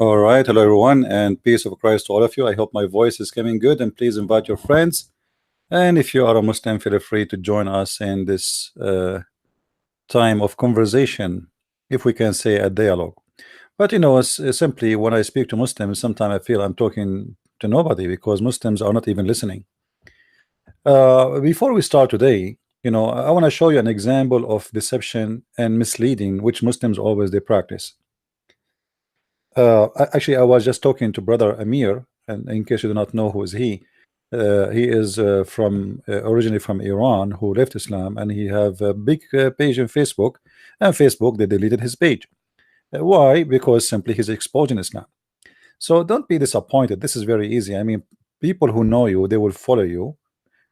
All right, hello everyone, and peace of Christ to all of you. I hope my voice is coming good, and please invite your friends. And if you are a Muslim, feel free to join us in this time of conversation, if we can say a dialogue. But simply when I speak to Muslims, sometimes I feel I'm talking to nobody because Muslims are not even listening. Before we start today, I want to show you an example of deception and misleading which Muslims always they practice. Actually, I was just talking to brother Amir, and in case you do not know who is he is from originally from Iran, who left Islam, and he have a big page in Facebook, and Facebook they deleted his page. Why? Because simply he's exposing Islam. So don't be disappointed. This is very easy. I mean, people who know you, they will follow you.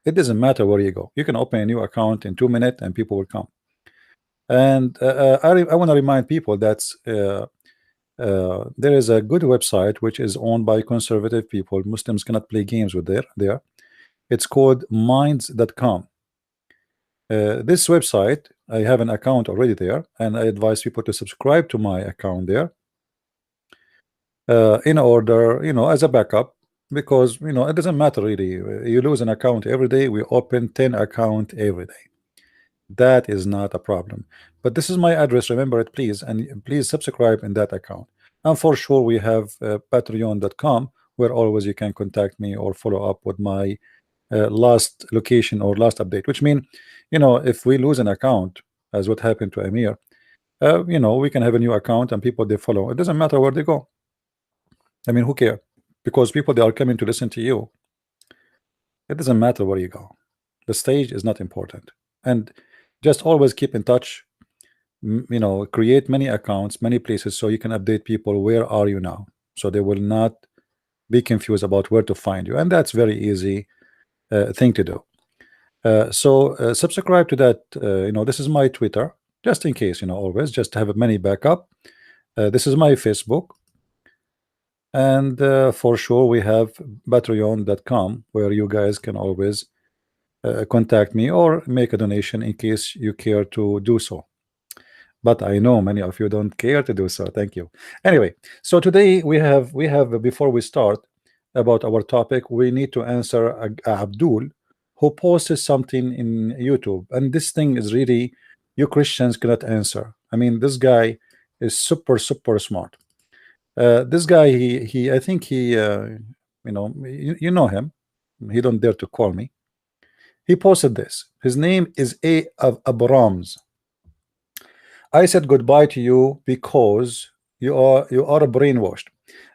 It doesn't matter where you go. You can open a new account in 2 minutes, and people will come. And I want to remind people that there is a good website which is owned by conservative people. Muslims cannot play games with there. It's called minds.com. This website, I have an account already there, and I advise people to subscribe to my account there in order, as a backup, because it doesn't matter really. You lose an account every day. We open 10 accounts every day. That is not a problem. But this is my address, remember it, please, and please subscribe in that account. And for sure we have patreon.com, where always you can contact me or follow up with my last location or last update, which mean if we lose an account, as what happened to Amir, we can have a new account and people they follow. It doesn't matter where they go. I mean, who care? Because people they are coming to listen to you. It doesn't matter where you go. The stage is not important. And just always keep in touch, create many accounts, many places, so you can update people where are you now, so they will not be confused about where to find you. And that's very easy thing to do. So subscribe to that. This is my Twitter, just in case, always just have a many backup. This is my Facebook, and for sure we have patreon.com, where you guys can always contact me or make a donation in case you care to do so. But I know many of you don't care to do so. Thank you. Anyway, so today we have before we start about our topic, we need to answer Abdul, who posted something in YouTube, and this thing is really you Christians cannot answer. I mean, this guy is super smart. This guy, he I think he you know him. He don't dare to call me. He posted this. His name is AA Abrams. I said goodbye to you because you are brainwashed.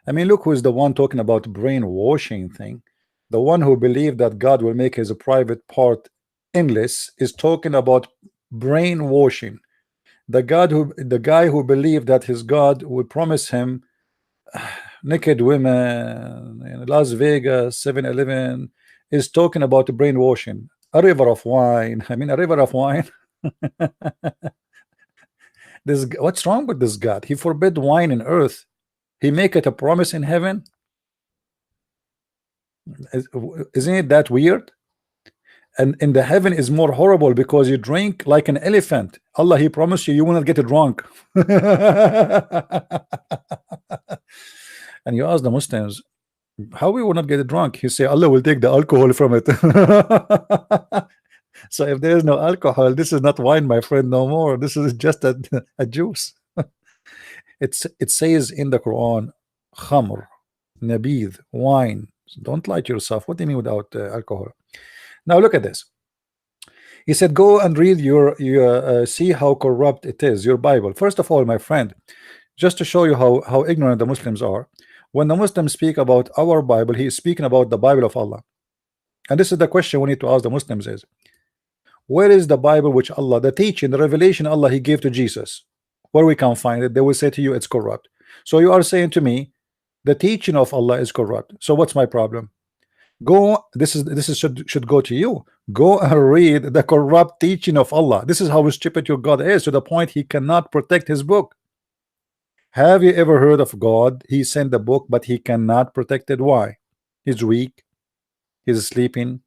I mean, look who is the one talking about brainwashing thing. The one who believed that God will make his private part endless is talking about brainwashing. The guy who believed that his God would promise him naked women in Las Vegas 7-Eleven is talking about brainwashing. A river of wine. I mean, a river of wine. What's wrong with this God? He forbid wine in earth. He make it a promise in heaven. Isn't it that weird? And in the heaven is more horrible because you drink like an elephant. Allah, he promised you will not get drunk. And you ask the Muslims, how we will not get drunk? He say Allah will take the alcohol from it. So if there is no alcohol, this is not wine, my friend, no more. This is just a juice. It says in the Quran, khamr, nabid, wine. So don't lie to yourself. What do you mean without alcohol? Now look at this. He said, go and read your see how corrupt it is, your Bible. First of all, my friend, just to show you how ignorant the Muslims are, when the Muslims speak about our Bible, he is speaking about the Bible of Allah. And this is the question we need to ask the Muslims is, where is the Bible which Allah, the teaching, the revelation Allah he gave to Jesus, where we can find it? They will say to you it's corrupt. So you are saying to me the teaching of Allah is corrupt. So what's my problem? Go, this should go to you. Go and read the corrupt teaching of Allah. This is how stupid your God is, to the point he cannot protect his book. Have you ever heard of God? He sent the book, but he cannot protect it. Why? He's weak, he's sleeping,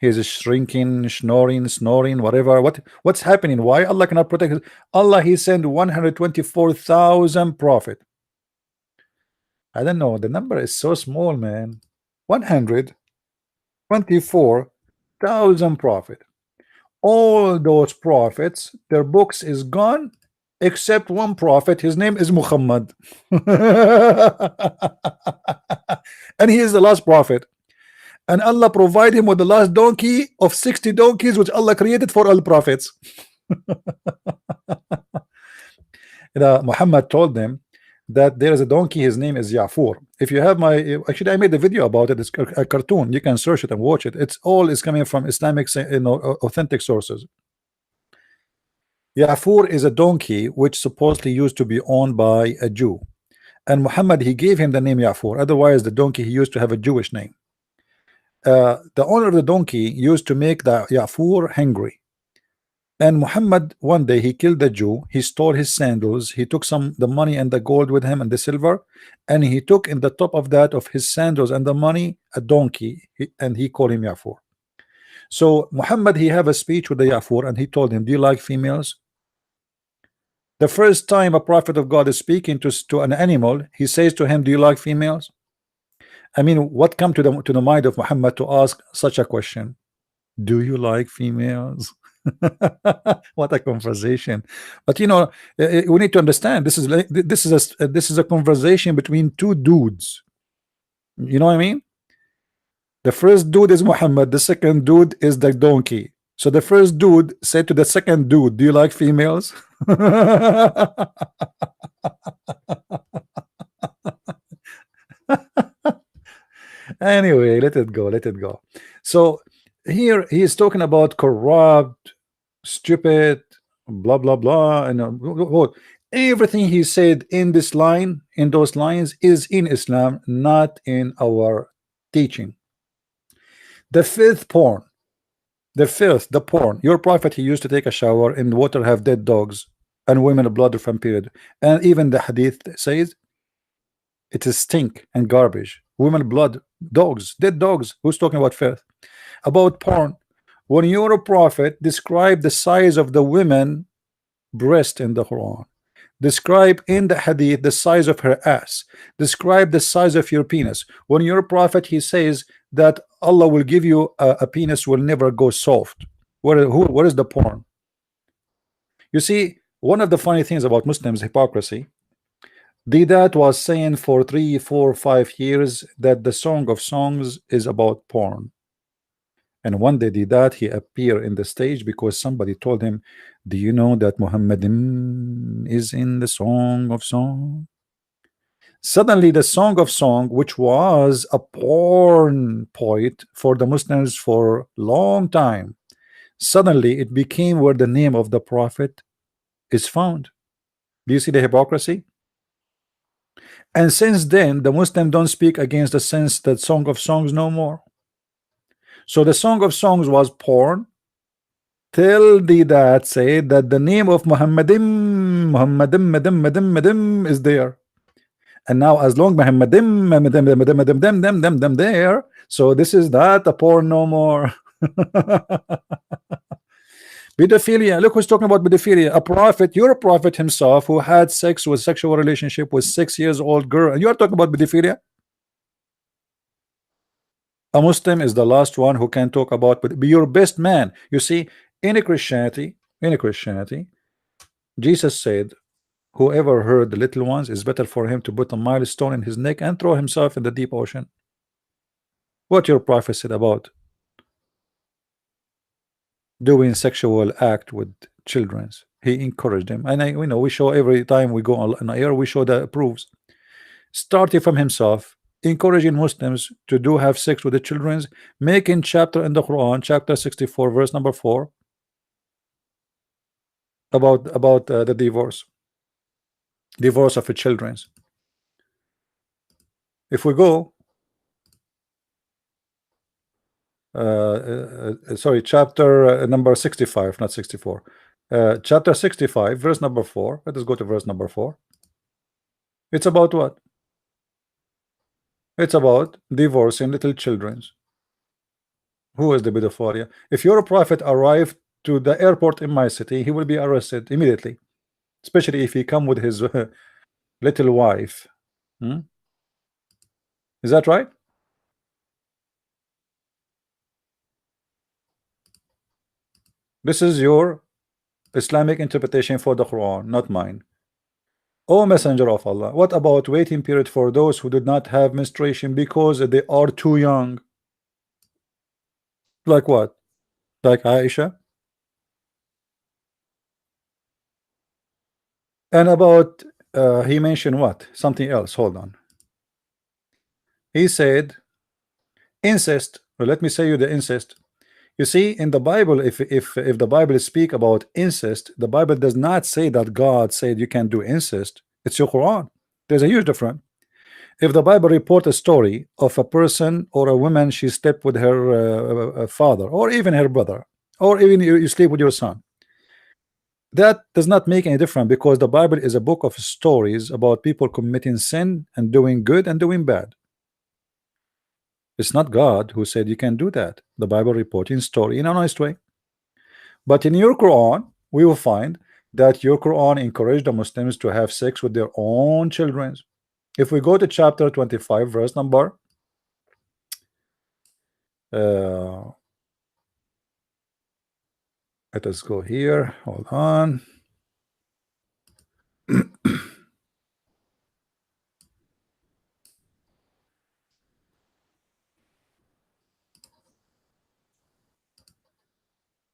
he's shrinking, snoring, whatever. What's happening? Why Allah cannot protect it? Allah, he sent 124,000 prophet. I don't know. The number is so small, man. 124,000 prophet. All those prophets, their books is gone, except one prophet. His name is Muhammad, and he is the last prophet. And Allah provide him with the last donkey of 60 donkeys, which Allah created for all prophets. Muhammad told them that there is a donkey, his name is Ya'fur. If you have my, actually I made a video about it, it's a cartoon, you can search it and watch it. It's all is coming from Islamic, authentic sources. Ya'fur is a donkey which supposedly used to be owned by a Jew, and Muhammad, he gave him the name Ya'fur. Otherwise the donkey, he used to have a Jewish name. The owner of the donkey used to make the Ya'fur hungry. And Muhammad, one day he killed the Jew, he stole his sandals, he took the money and the gold with him and the silver, and he took in the top of that, of his sandals and the money, a donkey, and he called him Ya'fur. So Muhammad, he have a speech with the Ya'fur, and he told him, do you like females? The first time a prophet of God is speaking to an animal, he says to him, do you like females? I mean, what come to the mind of Muhammad to ask such a question? Do you like females? What a conversation. But you know, we need to understand, this is a conversation between two dudes. You know what I mean? The first dude is Muhammad, the second dude is the donkey. So the first dude said to the second dude, do you like females? Anyway, let it go. So here he is talking about corrupt, stupid, blah blah blah, and everything he said in this line, in those lines, is in Islam, not in our teaching. The fifth porn, the porn. Your prophet, he used to take a shower in water, have dead dogs and women blood from period, and even the hadith says it is stink and garbage. Women blood, dogs, dead dogs. Who's talking about filth? About porn. When your prophet described the size of the women breast in the Quran, describe in the hadith the size of her ass, describe the size of your penis. When your prophet, he says that Allah will give you a penis will never go soft. What is the porn? You see, one of the funny things about Muslims, hypocrisy. Didat was saying for 3, 4, 5 years that the Song of Songs is about porn. And one day Didat, he appeared in the stage because somebody told him, do you know that Muhammad is in the Song of Song? Suddenly the Song of Song, which was a porn poet for the Muslims for long time, suddenly it became where the name of the prophet is found. Do you see the hypocrisy? And since then the Muslims don't speak against the sense that Song of Songs no more. So the Song of Songs was porn till that said that the name of Muhammadim is there. And now as long Muhammadim there, so this is that a porn no more. Pedophilia. Look who's talking about pedophilia. A prophet, your prophet himself, who had sexual relationship with 6-year-old girl, and you are talking about pedophilia. A Muslim is the last one who can talk about, but be your best man. You see, in Christianity, Jesus said, whoever hurt the little ones, is better for him to put a milestone in his neck and throw himself in the deep ocean. What your prophet said about doing sexual act with children, he encouraged them. And we show every time we go on air, we show the proofs, starting from himself, encouraging Muslims to have sex with the children, making chapter in the Quran, chapter 64 verse number 4, about the divorce of the children. If we go sorry, chapter number 65, not 64, chapter 65 verse number 4, let us go to verse number 4. It's about what? It's about divorcing little children. Who is the pedophilia? If your prophet arrived to the airport in my city, he will be arrested immediately, especially if he come with his little wife. Is that right? This is your Islamic interpretation for the Quran, not mine. O Messenger of Allah, what about waiting period for those who did not have menstruation because they are too young? Like what? Like Aisha? And about he mentioned what? Something else. Hold on. He said incest. Well, let me say you the incest. You see, in the Bible, if the Bible speak about incest, the Bible does not say that God said you can do incest. It's your Quran. There's a huge difference. If the Bible report a story of a person or a woman, she slept with her father or even her brother, or even you sleep with your son, that does not make any difference, because the Bible is a book of stories about people committing sin and doing good and doing bad. It's not God who said you can do that. The Bible reporting story in a nice way. But in your Quran, we will find that your Quran encouraged the Muslims to have sex with their own children. If we go to chapter 25, verse number let us go here. Hold on.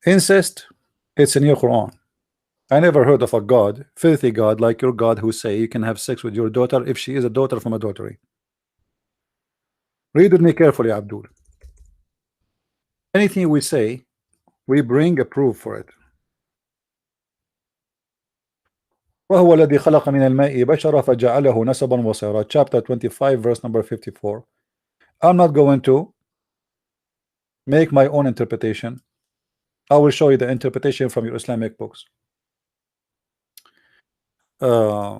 Incest, it's in your Quran. I never heard of a God, filthy God like your God, who say you can have sex with your daughter if she is a daughter from adultery. Read with me carefully, Abdul. Anything we say, we bring a proof for it. وهو الذي خلق من الماء بشرا فجعله نسبا وصهرا. Chapter 25, verse number 54. I'm not going to make my own interpretation. I will show you the interpretation from your Islamic books. I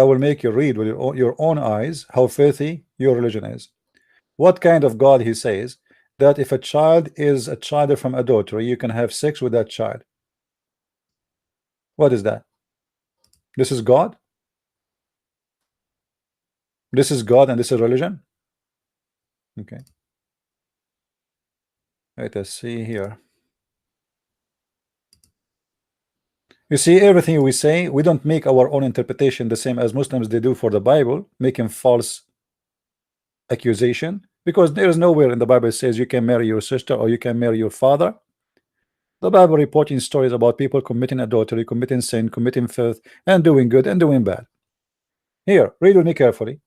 will make you read with your own eyes how filthy your religion is. What kind of God he says that if a child is a child from adultery, you can have sex with that child? What is that? This is God? This is God and this is religion? Okay. Let us see here. You see, everything we say, we don't make our own interpretation the same as Muslims they do for the Bible, making false accusation, because there is nowhere in the Bible says you can marry your sister or you can marry your father. The Bible reporting stories about people committing adultery, committing sin, committing filth, and doing good and doing bad. Here, read with me carefully.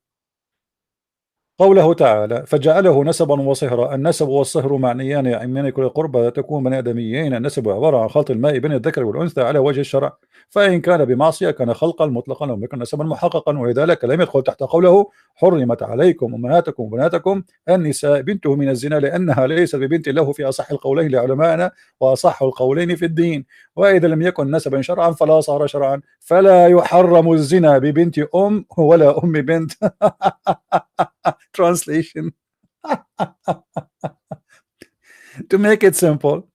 قوله تعالى فجعله نسبا وصهرا. النسب والصهر معنيان من كل قربة تكون بني آدميين. النسب عبارة عن خلط الماء بين الذكر والأنثى على وجه الشرع، فإن كان بمعصية كان خلقا مطلقا لم يكن نسبا محققا، ولذلك لم يدخل تحت قوله حرمت عليكم أمهاتكم وبناتكم النساء بنته من الزنا، لأنها ليست ببنت له في أصح القولين لعلمائنا وأصح القولين في الدين. وإذا لم يكن نسبا شرعا فلا صار شرعا، فلا يحرم الزنا ببنت أم ولا أم بنت. Translation. To make it simple,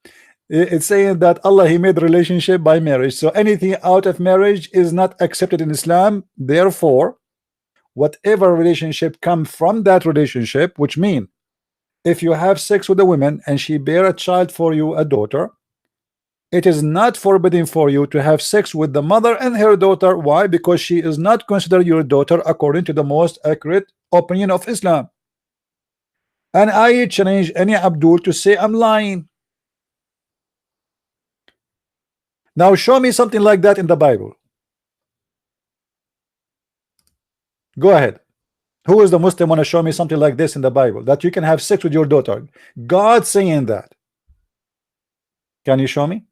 it's saying that Allah, he made relationship by marriage, so anything out of marriage is not accepted in Islam. Therefore, whatever relationship come from that relationship, which mean if you have sex with a woman and she bear a child for you, a daughter, it is not forbidden for you to have sex with the mother and her daughter. Why? Because she is not considered your daughter according to the most accurate opinion of Islam. And I challenge any Abdul to say I'm lying. Now show me something like that in the Bible. Go ahead. Who is the Muslim want to show me something like this in the Bible, that you can have sex with your daughter? God saying that. Can you show me?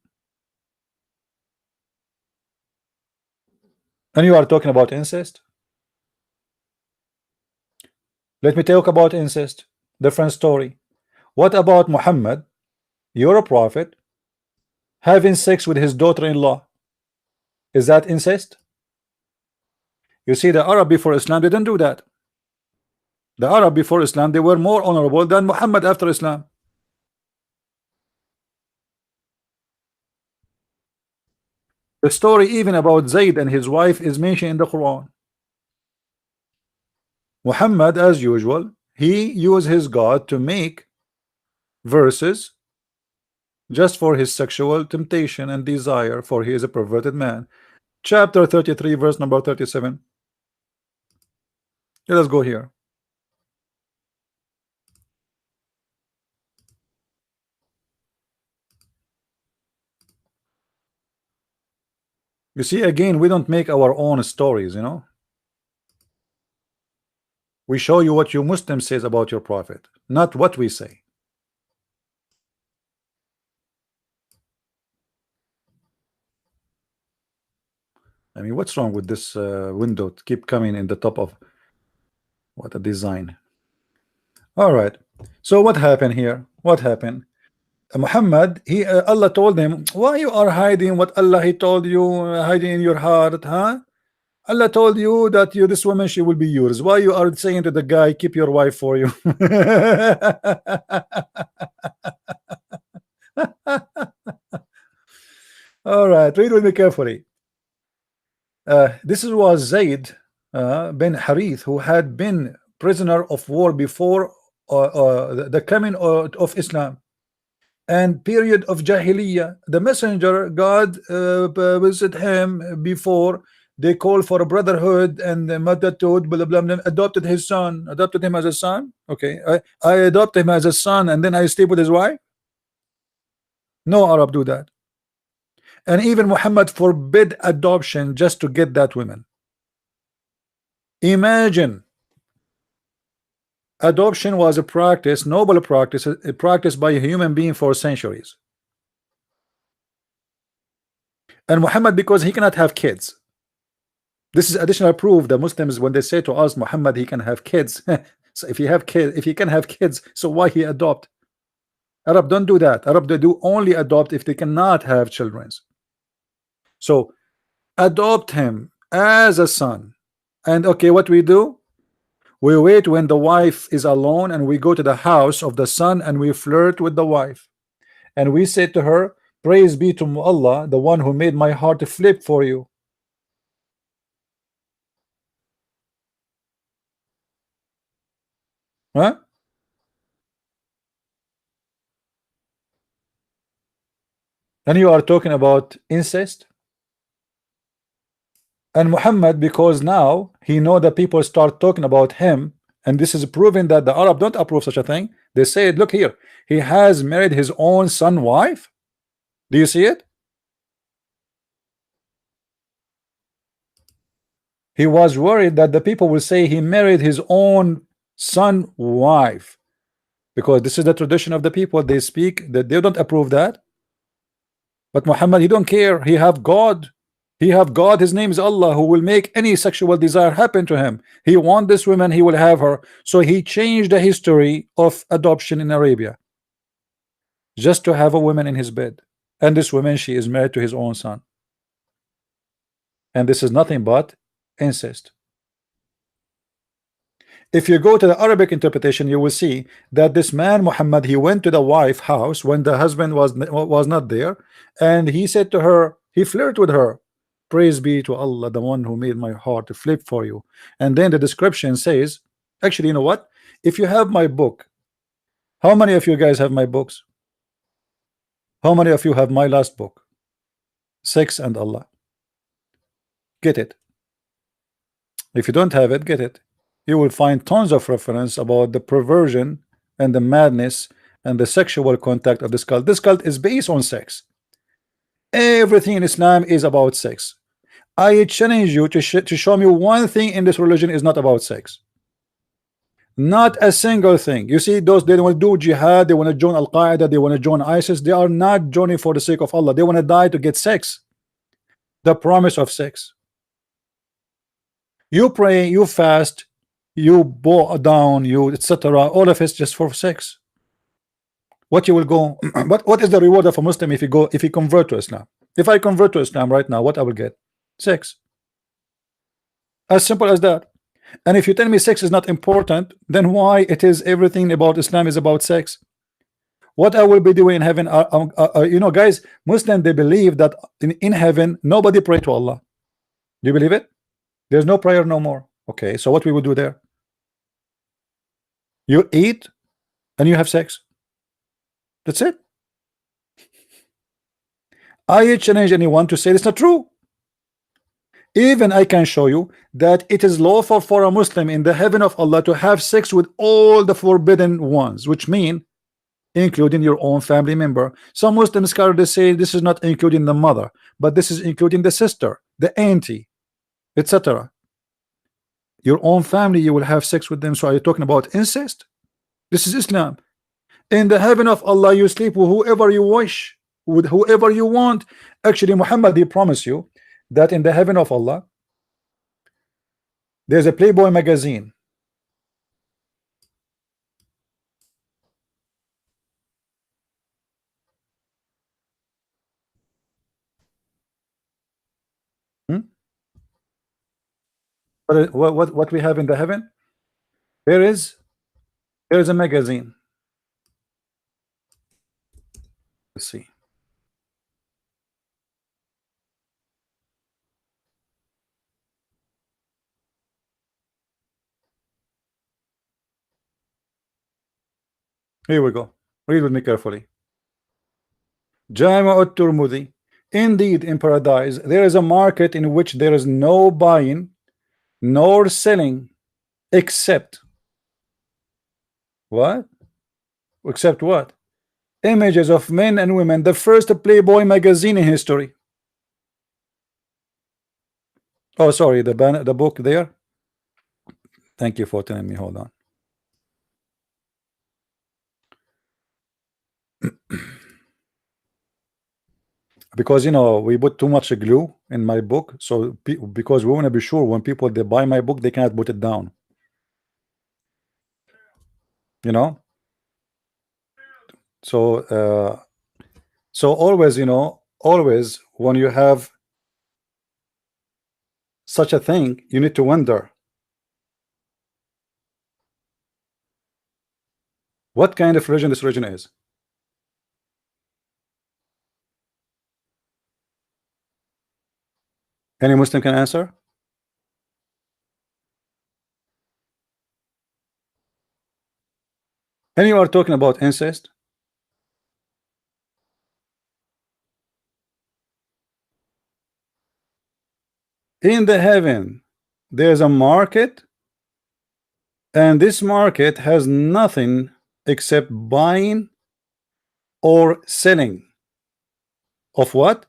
And you are talking about incest? Let me talk about incest. Different story. What about Muhammad, you're a prophet, having sex with his daughter-in-law? Is that incest? You see, the Arab before Islam didn't do that. The Arab before Islam, they were more honorable than Muhammad after Islam. The story even about Zayd and his wife is mentioned in the Quran. Muhammad, as usual, he used his God to make verses just for his sexual temptation and desire, for he is a perverted man. Chapter 33, verse number 37. Let us go here. You see, again, we don't make our own stories, you know. We show you what you Muslim says about your prophet, not what we say. I mean, what's wrong with this window to keep coming in the top of what a design. All right. So what happened here? What happened? Muhammad, he Allah told him, why you are hiding what Allah he told you, hiding in your heart, huh? Allah told you that you this woman she will be yours. Why you are saying to the guy, keep your wife for you? All right, read with me carefully. This was Zayd bin Harith, who had been prisoner of war before the coming of Islam and period of Jahiliyyah. The messenger God visited him before they called for a brotherhood and motherhood, blah, blah, blah, adopted his son, adopted him as a son. Okay, I adopt him as a son and then I sleep with his wife. No Arab do that. And even Muhammad forbid adoption just to get that woman. Imagine, adoption was a practice, noble practice, a practice by a human being for centuries. And Muhammad, because he cannot have kids, this is additional proof that Muslims, when they say to us Muhammad he can have kids, so if he can have kids, so why he adopt? Arab don't do that. Arab, they do only adopt if they cannot have children. So adopt him as a son. And okay, what we do, we wait when the wife is alone and we go to the house of the son and we flirt with the wife and we say to her, praise be to Allah, the one who made my heart to flip for you. Huh? And you are talking about incest. And Muhammad, because now he know that people start talking about him, and this is proving that the Arab don't approve such a thing. They say, look here, he has married his own son wife. Do you see it? He was worried that the people will say he married his own son wife, because this is the tradition of the people. They speak that they don't approve that. But Muhammad, he don't care. He have God. He have God, his name is Allah, who will make any sexual desire happen to him. He want this woman, he will have her. So he changed the history of adoption in Arabia just to have a woman in his bed. And this woman, she is married to his own son. And this is nothing but incest. If you go to the Arabic interpretation, you will see that this man Muhammad, he went to the wife house when the husband was not there, and he said to her, he flirted with her, praise be to Allah, the one who made my heart to flip for you. And then the description says, actually, you know what, if you have my book, how many of you guys have my books? How many of you have my last book, Sex and Allah? Get it. If you don't have it, get it. You will find tons of reference about the perversion and the madness and the sexual contact of this cult. This cult is based on sex. Everything in Islam is about sex. I challenge you to show me one thing in this religion is not about sex. Not a single thing. You see, those they want to do jihad, they want to join Al-Qaeda, they want to join ISIS. They are not joining for the sake of Allah. They want to die to get sex. The promise of sex. You pray, you fast, you bow down, you etc. All of it's just for sex. What you will go? What is the reward of a Muslim if you convert to Islam? If I convert to Islam right now, what I will get? Sex. As simple as that. And if you tell me sex is not important, then why it is everything about Islam is about sex? What I will be doing in heaven? You know, guys, Muslim, they believe that in heaven nobody pray to Allah. Do you believe it? There's no prayer no more. Okay, so what we will do there? You eat and you have sex. That's it. I challenge anyone to say it's not true. Even I can show you that it is lawful for a Muslim in the heaven of Allah to have sex with all the forbidden ones, which mean including your own family member. Some Muslim scholars say this is not including the mother, but this is including the sister, the auntie, etc. Your own family, you will have sex with them. So are you talking about incest? This is Islam. In the heaven of Allah, you sleep with whoever you wish, with whoever you want. Actually, Muhammad, he promised you that in the heaven of Allah there's a Playboy magazine. What we have in the heaven? There is a magazine. Let's see. Here we go. Read with me carefully. Jami' at-Tirmidhi. Indeed, in paradise there is a market in which there is no buying nor selling except what? Except what? Images of men and women. The first Playboy magazine in history. Oh, sorry, the book there. Thank you for telling me. Hold on. Because you know we put too much glue in my book, so because we want to be sure when people they buy my book they cannot put it down, you know. So so always, you know, always when you have such a thing you need to wonder what kind of religion this religion is. Any Muslim can answer? And you are talking about incest? In the heaven there's a market, and this market has nothing except buying or selling of what?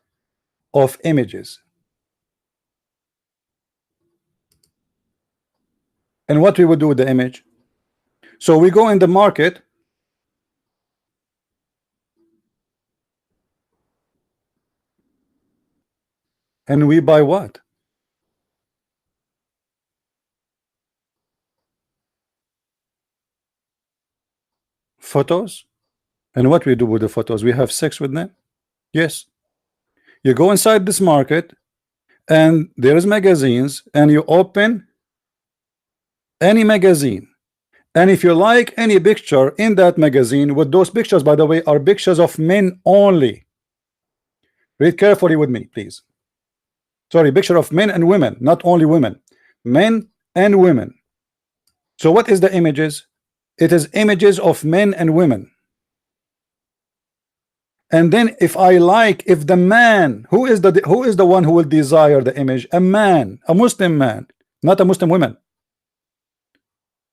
Of images. And what we would do with the image? So we go in the market and we buy what? Photos. And what we do with the photos? We have sex with them? Yes. You go inside this market and there is magazines, and you open any magazine, and if you like any picture in that magazine, with those pictures, by the way, are pictures of men only. Read carefully with me, please. Sorry, picture of men and women, not only women, men and women. So what is the images? It is images of men and women. And then if I like, if the man, who is the one who will desire the image? A man, a Muslim man, not a Muslim woman.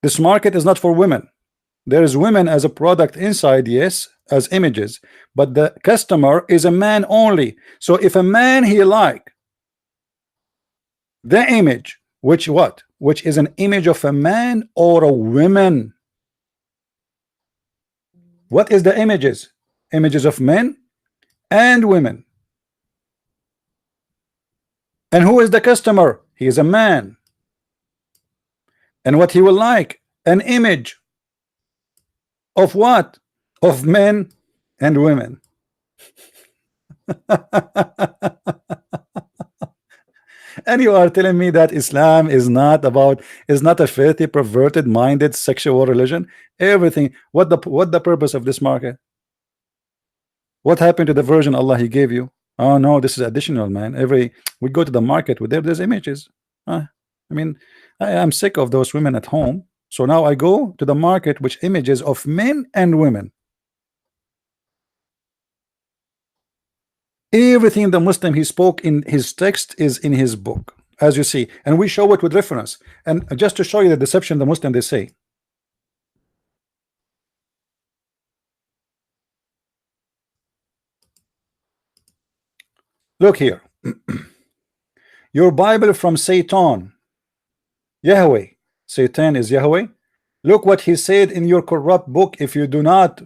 This market is not for women. There is women as a product inside, yes, as images, but the customer is a man only. So if a man he like the image, which what? Which is an image of a man or a woman. What is the images? Images of men and women. And who is the customer? He is a man. And what he will like? An image of what? Of men and women. And you are telling me that Islam is not a filthy, perverted minded sexual religion? Everything. What the purpose of this market? What happened to the version Allah He gave you? Oh no, this is additional, man. Every we go to the market with there's images. I mean, I am sick of those women at home. So now I go to the market which images of men and women. Everything the Muslim he spoke in his text is in his book, as you see, and we show it with reference. And just to show you the deception the Muslim they say. Look here. Your Bible from Satan. Yahweh. Satan is Yahweh. Look what he said in your corrupt book. If you do not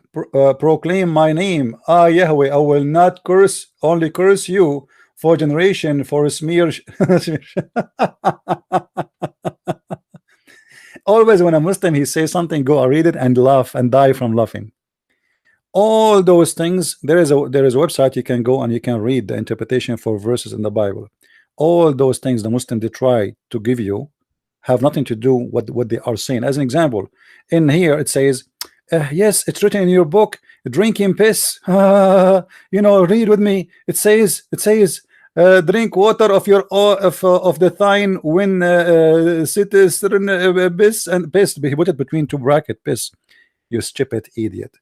proclaim my name, Yahweh, I will not curse, only curse you for generation, for a smear. Always when a Muslim he says something, go and read it and laugh and die from laughing. All those things, there is a website you can go and you can read the interpretation for verses in the Bible. All those things the Muslim they try to give you have nothing to do with what they are saying. As an example, in here it says, yes, it's written in your book, drinking piss. You know, read with me. It says, drink water of your of the thine when piss and piss. He put it between two bracket piss. You stupid idiot.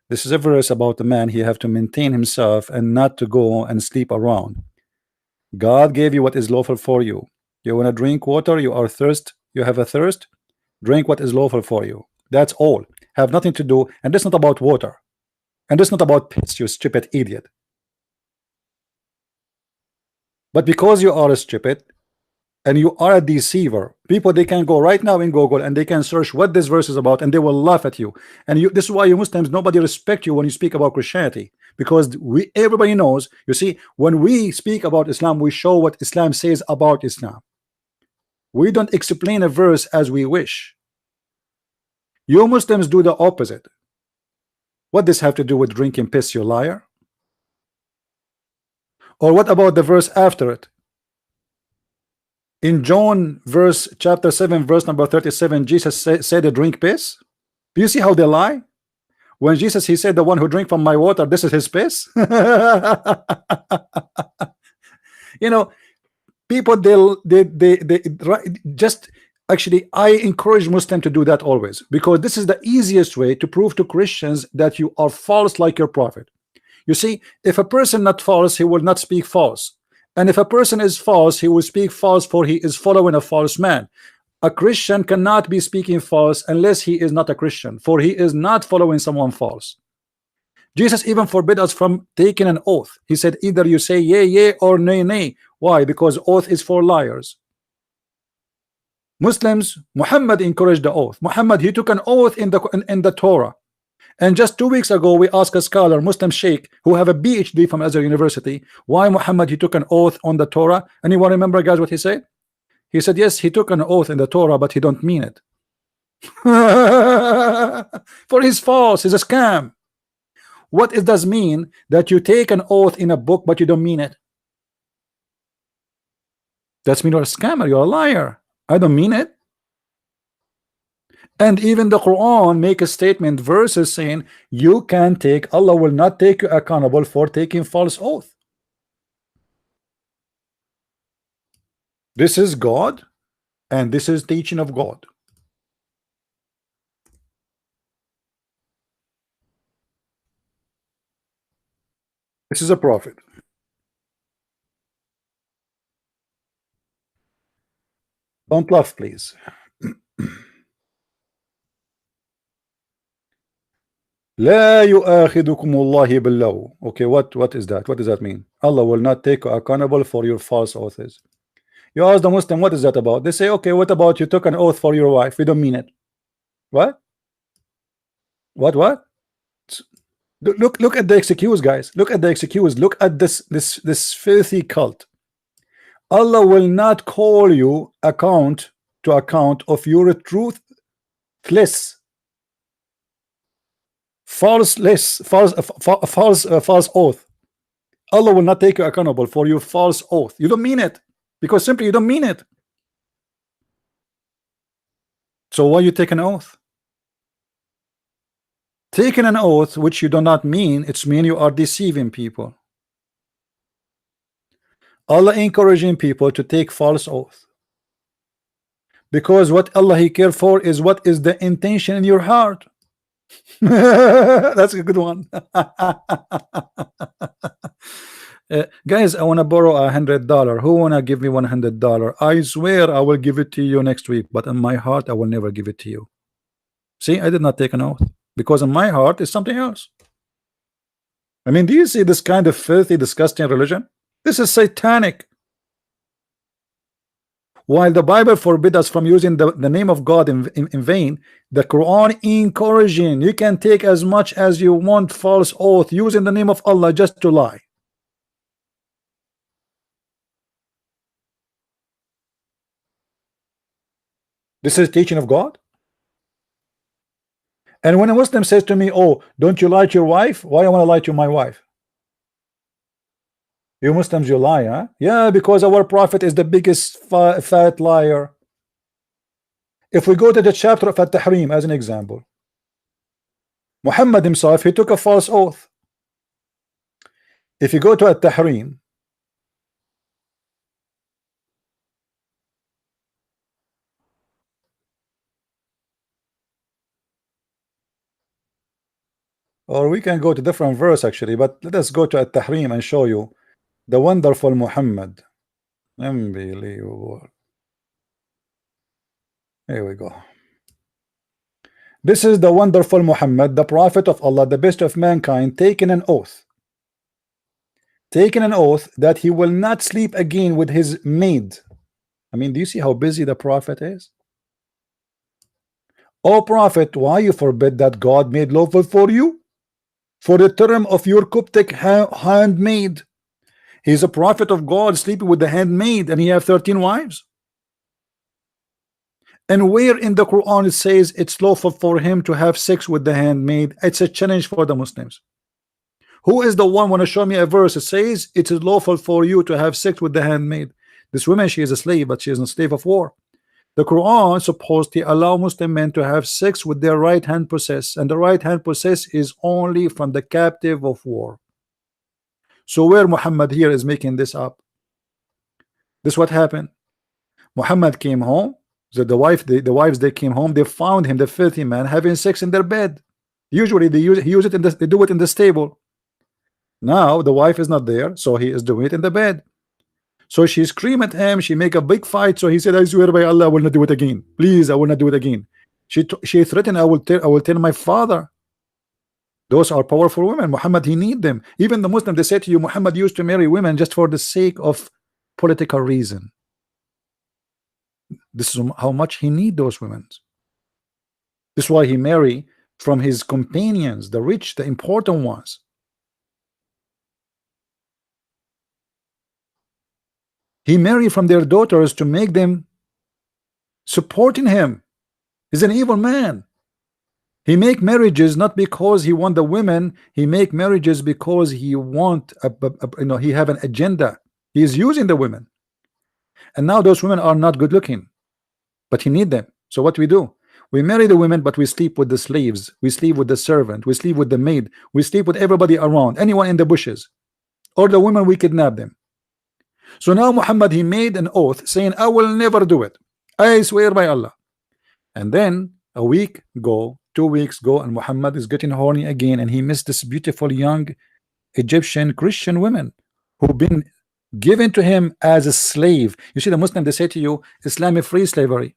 This is a verse about a man. He have to maintain himself and not to go and sleep around. God gave you what is lawful for you. You want to drink water, you are thirst, you have a thirst, drink what is lawful for you. That's all. Have nothing to do, and that's not about water. And that's not about piss, you stupid idiot. But because you are a stupid and you are a deceiver, people they can go right now in Google and they can search what this verse is about and they will laugh at you. And this is why you Muslims, nobody respect you when you speak about Christianity, because everybody knows, you see, when we speak about Islam, we show what Islam says about Islam. We don't explain a verse as we wish. You Muslims do the opposite. What does this have to do with drinking piss, you liar? Or what about the verse after it? In John chapter 7 verse number 37, Jesus said drink piss. Do you see how they lie? When Jesus he said the one who drink from my water, this is his piss. You know, people they just actually, I encourage Muslims to do that always, because this is the easiest way to prove to Christians that you are false like your prophet. You see, if a person not false, he will not speak false. And if a person is false, he will speak false, for he is following a false man. A Christian cannot be speaking false unless he is not a Christian, for he is not following someone false. Jesus even forbid us from taking an oath. He said either you say yea, yea, or nay, nay. Why? Because oath is for liars. Muslims, Muhammad encouraged the oath. Muhammad, he took an oath in the Torah. And just 2 weeks ago, we asked a scholar, Muslim sheikh, who have a PhD from Azhar University, why Muhammad he took an oath on the Torah. Anyone remember, guys, what he said? He said, yes, he took an oath in the Torah, but he don't mean it. For he's false, he's a scam. What it does mean that you take an oath in a book, but you don't mean it? That's mean you're a scammer, you're a liar. I don't mean it. And even the Quran make a statement, verses saying you can take, Allah will not take you accountable for taking false oath. This is God, and this is teaching of God. This is a prophet. Don't laugh, please. لا يؤاخذكم الله باللغو. Okay, what is that? What does that mean? Allah will not take you accountable for your false oaths. You ask the Muslim, what is that about? They say, okay, what about you took an oath for your wife? We don't mean it. What? What? Look at the excuse, guys. Look at the excuse. Look at this filthy cult. Allah will not call you account of your truthless, false oath. Allah will not take you accountable for your false oath. You don't mean it, because simply you don't mean it. So why you take an oath? Taking an oath which you do not mean, it's mean you are deceiving people. Allah encouraging people to take false oath, because what Allah He care for is what is the intention in your heart. That's a good one. Guys, I want to borrow $100. Who wanna give me $100? I swear I will give it to you next week, but in my heart I will never give it to you. See, I did not take an oath, because in my heart is something else. I mean, do you see this kind of filthy, disgusting religion? This is satanic. While the Bible forbid us from using the name of God in vain, the Quran encouraging you can take as much as you want false oath using the name of Allah just to lie. This is teaching of God. And when a Muslim says to me, oh, don't you lie to your wife? Why I want to lie to my wife? You Muslims, you lie, huh? Yeah, because our prophet is the biggest fat liar. If we go to the chapter of At-Tahrim as an example, Muhammad himself, he took a false oath. If you go to At-Tahrim, or we can go to different verse actually, but let us go to At-Tahrim and show you the wonderful Muhammad. Unbelievable. Here we go. This is the wonderful Muhammad, the prophet of Allah, the best of mankind, taking an oath. Taking an oath that he will not sleep again with his maid. I mean, do you see how busy the prophet is? O prophet, why you forbid that God made lawful for you? For the term of your Coptic handmaid. He's a prophet of God sleeping with the handmaid, and he have 13 wives. And where in the Quran it says it's lawful for him to have sex with the handmaid? It's a challenge for the Muslims. Who is the one want to show me a verse that says it is lawful for you to have sex with the handmaid? This woman, she is a slave, but she is a slave of war. The Quran supposed to allow Muslim men to have sex with their right hand possess, and the right hand possess is only from the captive of war. So where Muhammad here is making this up? This what happened. Muhammad came home. So the wives they came home. They found him, the filthy man, having sex in their bed. Usually they use it in they do it in the stable. Now the wife is not there, so he is doing it in the bed. So she screamed at him. She make a big fight. So he said, "I swear by Allah, I will not do it again. Please, I will not do it again." She threatened, "I will tell my father." Those are powerful women. Muhammad, he need them. Even the Muslim, they say to you, Muhammad used to marry women just for the sake of political reason. This is how much he need those women. This is why he marry from his companions, the rich, the important ones. He married from their daughters to make them supporting him. He's an evil man. He make marriages not because he want the women. He make marriages because he want he have an agenda. He is using the women, and now those women are not good looking, but he need them. So what we do? We marry the women, but we sleep with the slaves. We sleep with the servant. We sleep with the maid. We sleep with everybody around, anyone in the bushes, or the women we kidnap them. So now Muhammad, he made an oath saying, "I will never do it. I swear by Allah." And then a week go, 2 weeks go, and Muhammad is getting horny again, and he missed this beautiful young Egyptian Christian women who've been given to him as a slave. You see, the Muslim, they say to you, Islam is free slavery.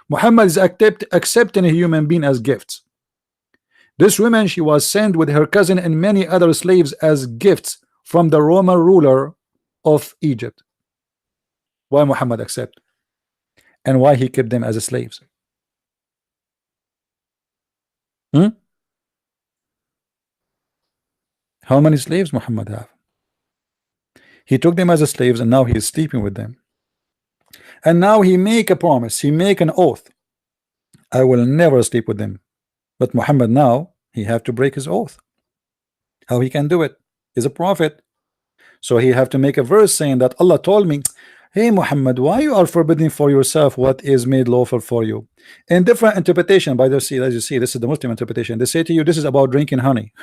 Muhammad is accepting a human being as gifts. This woman, she was sent with her cousin and many other slaves as gifts from the Roman ruler of Egypt. Why Muhammad accept? And why he kept them as slaves? How many slaves Muhammad have? He took them as slaves, and now he is sleeping with them. And now he make a promise, he make an oath, "I will never sleep with them." But Muhammad now, he have to break his oath. How he can do it? He's a prophet. So he have to make a verse saying that Allah told me, Hey Muhammad, why you are forbidding for yourself what is made lawful for you? In different interpretation, by the see, as you see, this is the Muslim interpretation. They say to you, this is about drinking honey.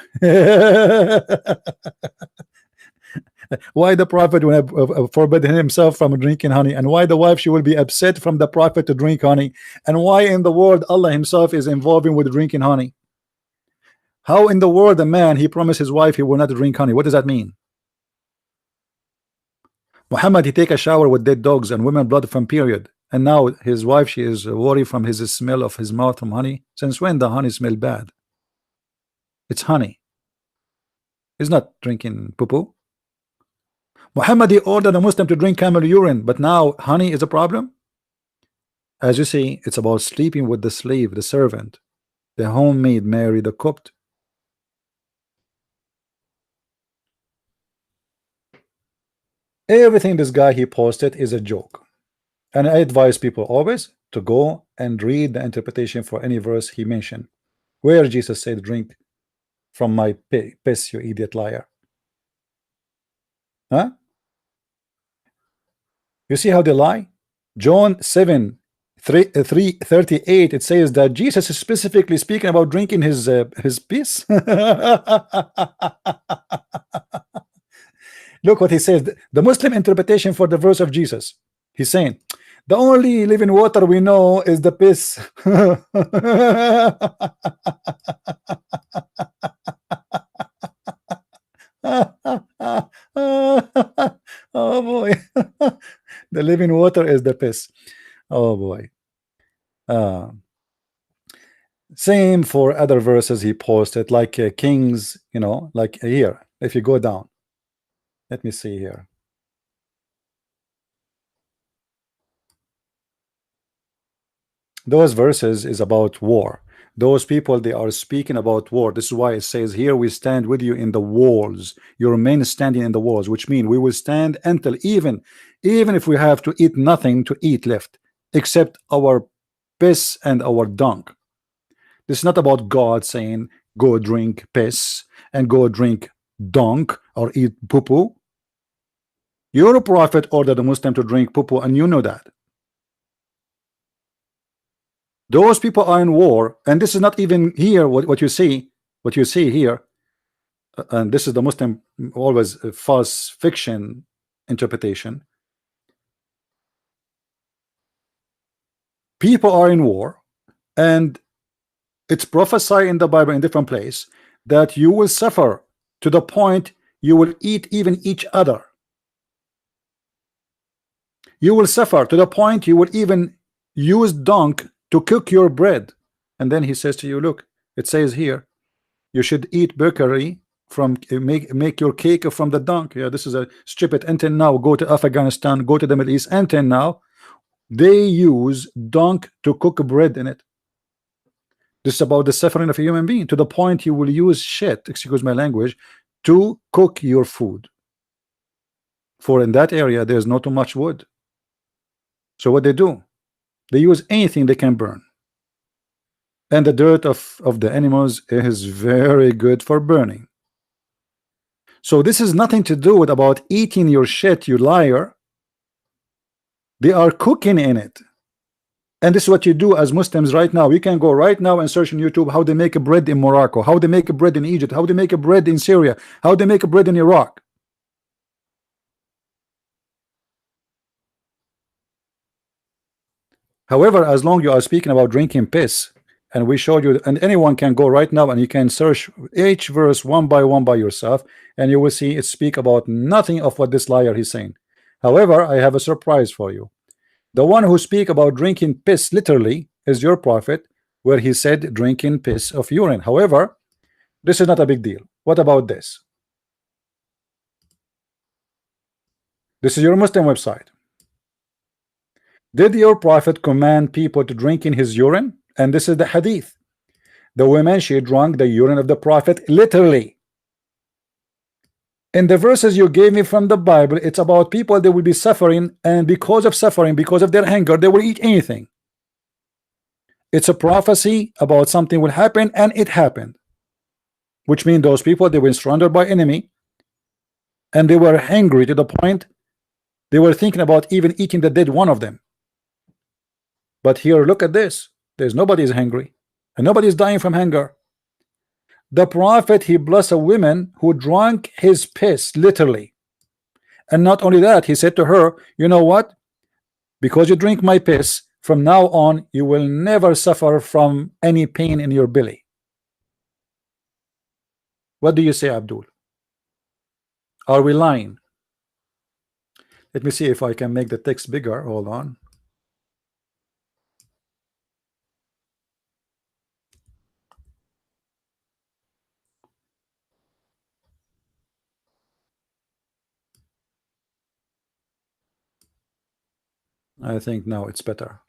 Why the prophet will have forbidden himself from drinking honey, and why the wife she will be upset from the prophet to drink honey, and why in the world Allah himself is involving with drinking honey? How in the world a man he promised his wife he will not drink honey? What does that mean? Muhammad he take a shower with dead dogs and women blood from period, and now his wife she is worried from his smell of his mouth from honey. Since when the honey smell bad? It's honey. He's not drinking poo-poo. Muhammad he ordered a Muslim to drink camel urine, but now honey is a problem. As you see, it's about sleeping with the slave, the servant, the homemaid Mary the cooked. Everything this guy he posted is a joke, and I advise people always to go and read the interpretation for any verse he mentioned, where Jesus said, "Drink from my piss, you idiot liar." Huh? You see how they lie? John 7:38 it says that Jesus is specifically speaking about drinking his piss. Look what he says. The Muslim interpretation for the verse of Jesus. He's saying the only living water we know is the piss. Oh boy. The living water is the piss. Oh boy. Same for other verses he posted, like Kings, you know, like here. If you go down, let me see here. Those verses is about war. Those people, they are speaking about war. This is why it says here, we stand with you in the walls. Your men standing in the walls, which means we will stand until even if we have to eat nothing to eat left except our piss and our dung. This is not about God saying go drink piss and go drink dung or eat poo-poo. Your prophet ordered a Muslim to drink poo-poo, and you know that. Those people are in war, and this is not even here what you see here, and this is the Muslim always false fiction interpretation. People are in war, and it's prophesied in the Bible in different place that you will suffer to the point you will eat even each other. You will suffer to the point you will even use dung to cook your bread. And then he says to you, look, it says here, you should eat bakery from make your cake from the dung. Yeah, this is a strip it. Until now, go to Afghanistan, go to the Middle East. Until now, they use dung to cook bread in it. This is about the suffering of a human being to the point you will use shit, excuse my language, to cook your food. For in that area, there's not too much wood. So what they do? They use anything they can burn. And the dirt of the animals is very good for burning. So this is nothing to do with about eating your shit, you liar. They are cooking in it. And this is what you do as Muslims right now. You can go right now and search on YouTube how they make a bread in Morocco, how they make a bread in Egypt, how they make a bread in Syria, how they make a bread in Iraq. However, as long you are speaking about drinking piss, and we showed you, and anyone can go right now and you can search each verse one by yourself, and you will see it speak about nothing of what this liar is saying. However, I have a surprise for you. The one who speak about drinking piss literally is your prophet, where he said drinking piss of urine. However, this is not a big deal. What about this? This is your Muslim website. Did your prophet command people to drink in his urine? And this is the hadith. The woman, she drank the urine of the prophet literally. In the verses you gave me from the Bible, it's about people that will be suffering, and because of suffering, because of their hunger, they will eat anything. It's a prophecy about something will happen, and it happened. Which means those people, they were surrounded by enemy, and they were hungry to the point They were thinking about even eating the dead one of them. But here, look at this. There's nobody is hungry, and nobody is dying from hunger. The prophet, he blessed a woman who drank his piss, literally. And not only that, he said to her, you know what? Because you drink my piss, from now on, you will never suffer from any pain in your belly. What do you say, Abdul? Are we lying? Let me see if I can make the text bigger. Hold on. I think now it's better.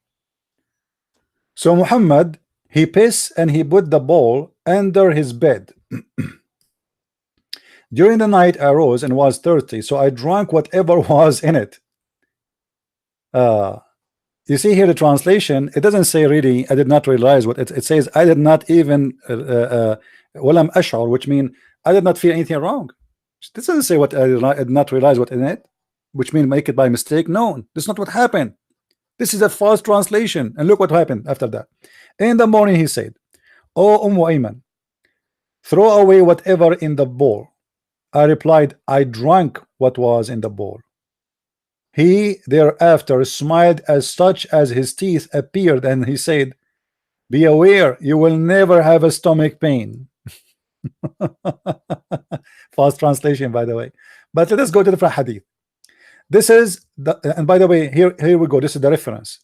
So Muhammad, he pissed and he put the bowl under his bed. During the night I rose and was thirsty, so I drank whatever was in it. You see here the translation, it doesn't say really I did not realize what it says. I did not even walam ash'ur, which means I did not feel anything wrong. This doesn't say what I did not realize what in it, which means make it by mistake. No, that's not what happened. This is a false translation. And look what happened after that. In the morning he said, "Oh Ayman, throw away whatever in the bowl." I replied, "I drank what was in the bowl." He thereafter smiled as such as his teeth appeared, and he said, "Be aware, you will never have a stomach pain." False translation, by the way. But let us go to the different hadith. This is the, and by the way, here we go. This is the reference.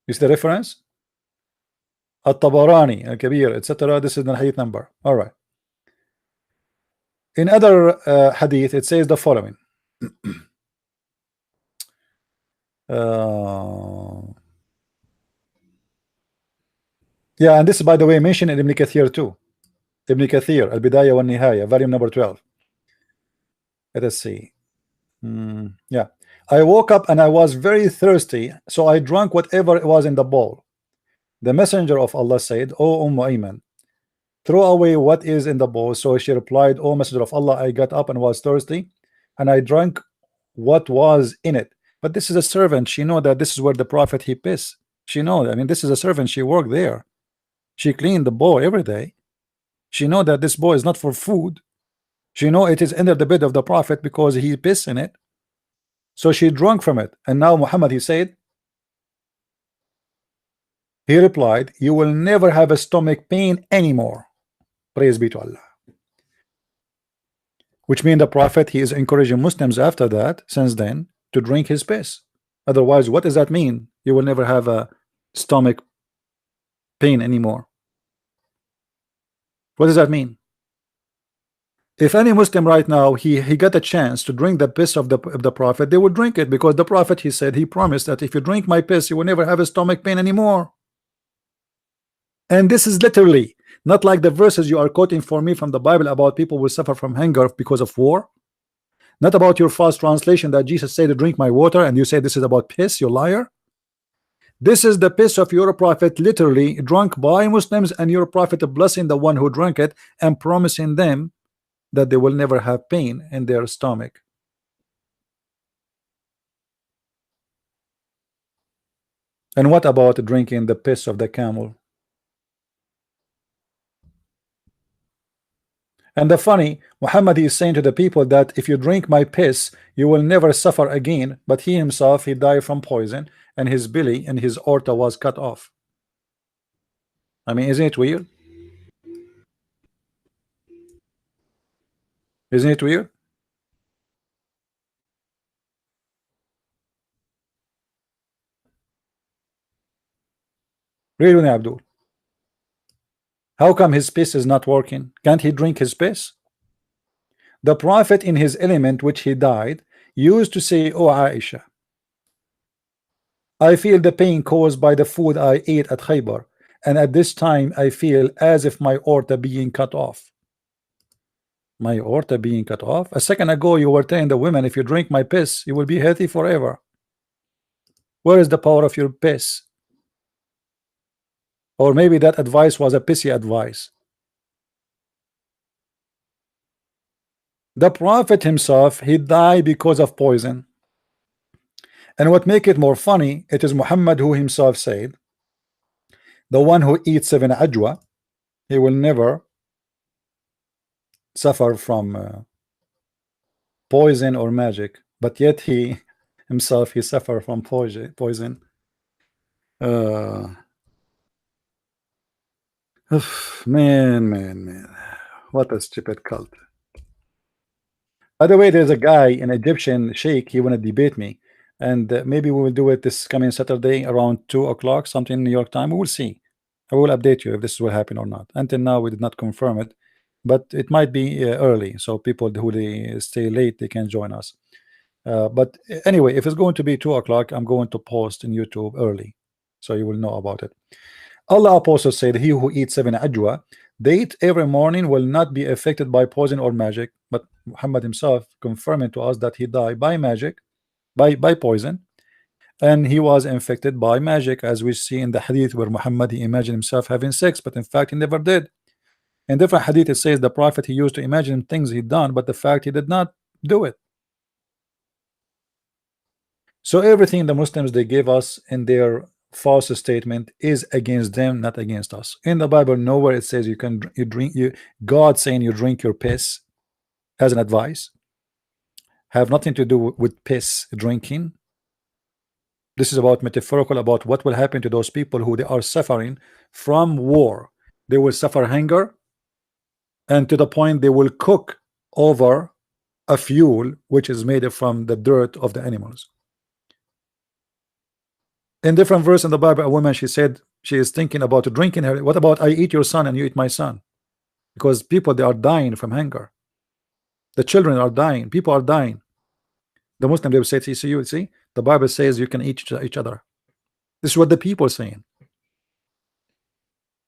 Is the reference? At-Tabarani, Al-Kabir, etc. This is the hadith number. All right. In other hadith, it says the following. Yeah, and this is, by the way, mentioned in Ibn Kathir too. Ibn Kathir, Al-Bidayah wa Nihaya, volume number 12. Let us see. Yeah, I woke up and I was very thirsty, so I drank whatever it was in the bowl. The messenger of Allah said, "O Ayman, throw away what is in the bowl." So she replied, "O messenger of Allah, I got up and was thirsty, and I drank what was in it." But this is a servant. She know that this is where the prophet he pissed. She know. I mean, this is a servant. She worked there. She cleaned the bowl every day. She know that this bowl is not for food. She know it is under the bed of the prophet because he pissed in it. So she drank from it. And now Muhammad, he said, he replied, "You will never have a stomach pain anymore." Praise be to Allah. Which means the prophet, he is encouraging Muslims after that, since then, to drink his piss. Otherwise, what does that mean? You will never have a stomach pain anymore. What does that mean? If any Muslim right now, he got a chance to drink the piss of the prophet, they would drink it, because the prophet, he said, he promised that if you drink my piss, you will never have a stomach pain anymore. And this is literally not like the verses you are quoting for me from the Bible about people will suffer from hunger because of war. Not about your false translation that Jesus said to drink my water, and you say this is about piss, you liar. This is the piss of your prophet, literally drunk by Muslims, and your prophet blessing the one who drank it and promising them that they will never have pain in their stomach. And what about drinking the piss of the camel? And the funny, Muhammad is saying to the people that if you drink my piss, you will never suffer again. But he himself, he died from poison, and his belly and his aorta was cut off. I mean, isn't it weird? Isn't it weird? Really, Abdul? How come his piss is not working? Can't he drink his piss? The prophet in his element, which he died, used to say, "Oh Aisha, I feel the pain caused by the food I ate at Khaybar, and at this time I feel as if my aorta being cut off." My aorta being cut off? A second ago you were telling the women, if you drink my piss, you will be healthy forever. Where is the power of your piss? Or maybe that advice was a pissy advice. The Prophet himself, he died because of poison. And what make it more funny, it is Muhammad who himself said, the one who eats 7 ajwa, he will never suffer from poison or magic, but yet he himself, he suffer from poison. Uh, man, what a stupid cult. By the way, there's a guy, an Egyptian sheikh, he want to debate me, and maybe we will do it this coming Saturday around 2 o'clock, something in New York time. We will see. I will update you if this will happen or not. Until now, we did not confirm it, but it might be early, so people who they stay late, they can join us. But anyway, if it's going to be 2 o'clock, I'm going to post in YouTube early, so you will know about it. Allah Apostle said, he who eats 7 ajwa, they eat every morning, will not be affected by poison or magic. But Muhammad himself confirming to us that he died by magic, by poison, and he was infected by magic, as we see in the hadith where Muhammad, he imagined himself having sex, but in fact he never did. In different hadith it says the Prophet, he used to imagine things he'd done, but the fact he did not do it. So everything the Muslims they gave us in their false statement is against them, not against us. In the Bible, nowhere it says you can God saying you drink your piss as an advice. Have nothing to do with piss drinking. This is about metaphorical, about what will happen to those people who they are suffering from war. They will suffer hunger, and to the point they will cook over a fuel which is made from the dirt of the animals. In different verse in the Bible, a woman, she said she is thinking about drinking her. What about I eat your son and you eat my son? Because people, they are dying from hunger. The children are dying. People are dying. The Muslim, they will say, see, you see, the Bible says you can eat each other. This is what the people are saying.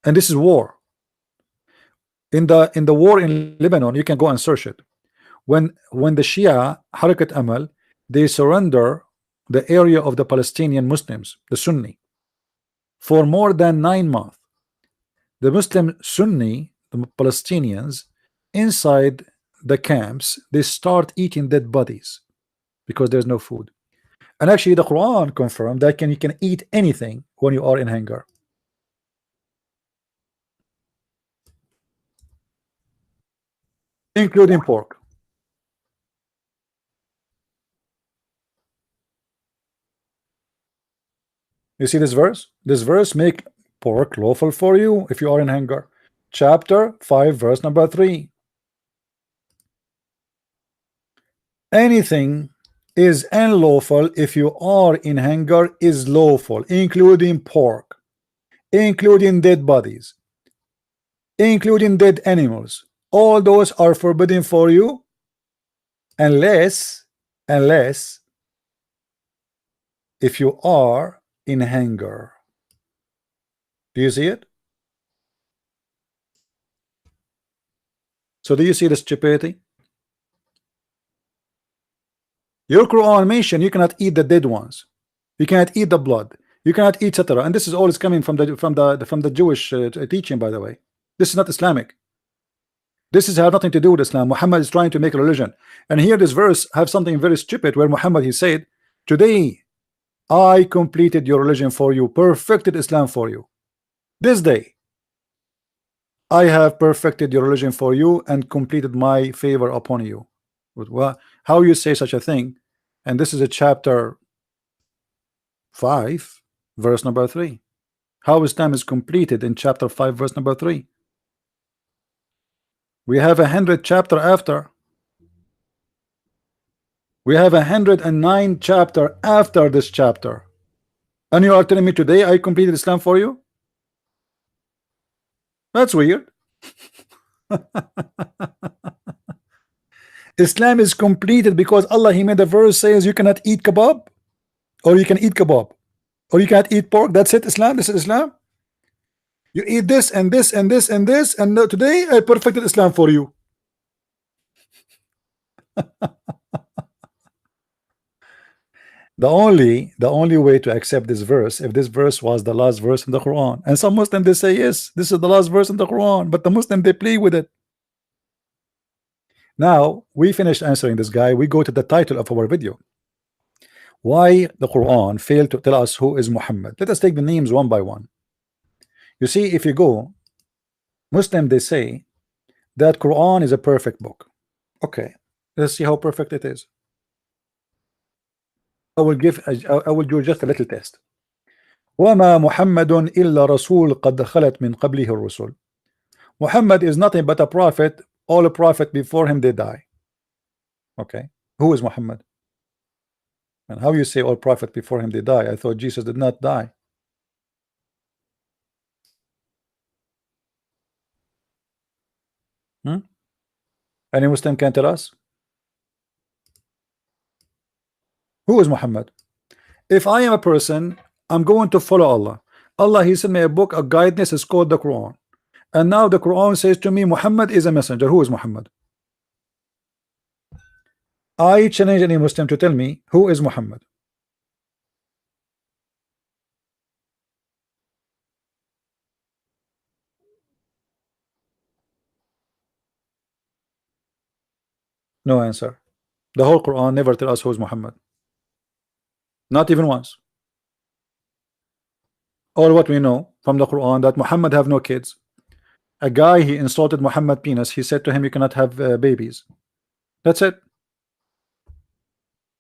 And this is war. In the war in Lebanon, you can go and search it. When the Shia Harakat Amal, they surrender the area of the Palestinian Muslims, the Sunni, for more than 9 months. The Muslim Sunni, the Palestinians, inside the camps, they start eating dead bodies because there's no food. And actually the Quran confirmed that you can eat anything when you are in hunger. Including pork. You see this verse? This verse make pork lawful for you if you are in hunger. Chapter 5, verse number 3. Anything is unlawful if you are in hunger is lawful, including pork, including dead bodies, including dead animals. All those are forbidden for you unless if you are in hunger. Do you see it? So do you see the stupidity? Your Quran mention you cannot eat the dead ones, you cannot eat the blood, you cannot eat etc. And this is all is coming from the Jewish teaching, by the way. This is not Islamic. This is have nothing to do with Islam. Muhammad is trying to make a religion. And here this verse have something very stupid where Muhammad, he said, today I completed your religion for you, perfected Islam for you. This day I have perfected your religion for you and completed my favor upon you. Well, how you say such a thing? And this is a chapter 5, verse number 3. How Islam is completed in chapter 5, verse number 3. We have 100 chapter after. We have 109 chapter after this chapter. And you are telling me today I completed Islam for you? That's weird. Islam is completed because Allah, he made a verse says you cannot eat kebab, or you can eat kebab, or you can't eat pork. That's it. Islam. This is Islam. You eat this and this and this and this, and today I perfected Islam for you. The only way to accept this verse, if this verse was the last verse in the Quran, and some Muslims they say yes, this is the last verse in the Quran, but the Muslim they play with it. Now we finished answering this guy. We go to the title of our video. Why the Quran failed to tell us who is Muhammad. Let us take the names one by one. You see, if you go Muslim, they say that Quran is a perfect book. Okay, let's see how perfect it is. I will do just a little test. وَمَا مُحَمَّدٌ إِلَّا رَسُولٌ قَدْ خَلَتْ مِنْ قَبْلِهِ الرُّسُلُ. Muhammad is nothing but a prophet. All a prophet before him they die. Okay, who is Muhammad? And how you say all prophet before him they die? I thought Jesus did not die. Any Muslim can tell us who is Muhammad? If I am a person, I'm going to follow Allah. Allah, he sent me a book, a guidance is called the Quran. And now the Quran says to me, Muhammad is a messenger. Who is Muhammad? I challenge any Muslim to tell me who is Muhammad. No answer. The whole Quran never tell us who is Muhammad. Not even once. All what we know from the Quran that Muhammad have no kids. A guy, he insulted Muhammad penis. He said to him, you cannot have babies. That's it.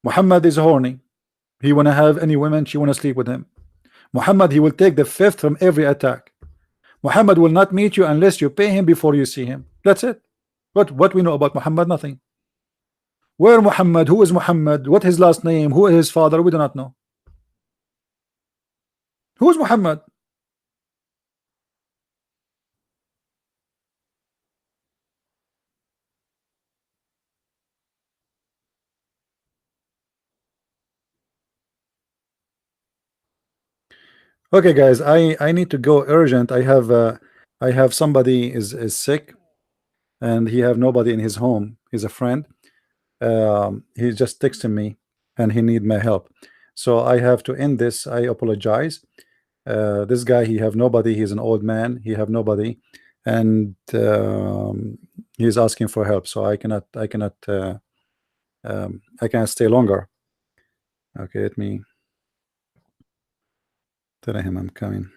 Muhammad is horny. He wanna have any women, she wanna sleep with him. Muhammad, he will take the fifth from every attack. Muhammad will not meet you unless you pay him before you see him. That's it. But what we know about Muhammad, nothing. Where Muhammad? Who is Muhammad? What his last name? Who is his father? We do not know. Who is Muhammad? Okay, guys, I need to go urgent. I have somebody is sick, and he have nobody in his home. He's a friend. He just texted me, and he need my help. So I have to end this. I apologize. This guy, he have nobody. He's an old man. He have nobody, and he's asking for help. So I cannot I can't stay longer. Okay, let me tell him I'm coming.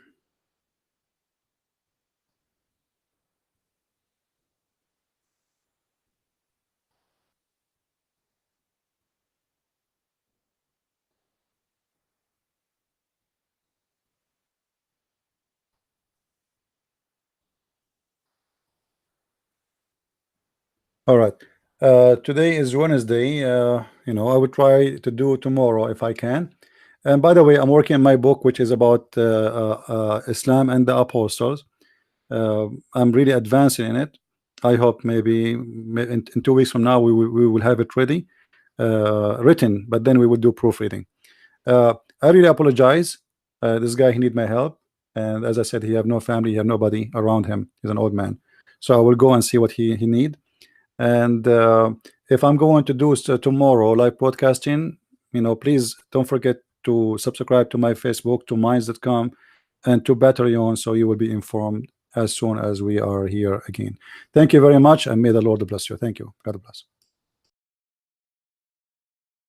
All right. Today is Wednesday. You know, I will try to do tomorrow if I can. And by the way, I'm working on my book, which is about Islam and the apostles. I'm really advancing in it. I hope maybe in 2 weeks from now we will have it ready, written. But then we will do proofreading. I really apologize. This guy, he need my help, and as I said, he have no family, he have nobody around him. He's an old man, so I will go and see what he need. And if I'm going to do tomorrow live broadcasting, you know, please don't forget to subscribe to my Facebook, to minds.com, and to Patreon, so you will be informed as soon as we are here again. Thank you very much, and may the Lord bless you. Thank you. God bless.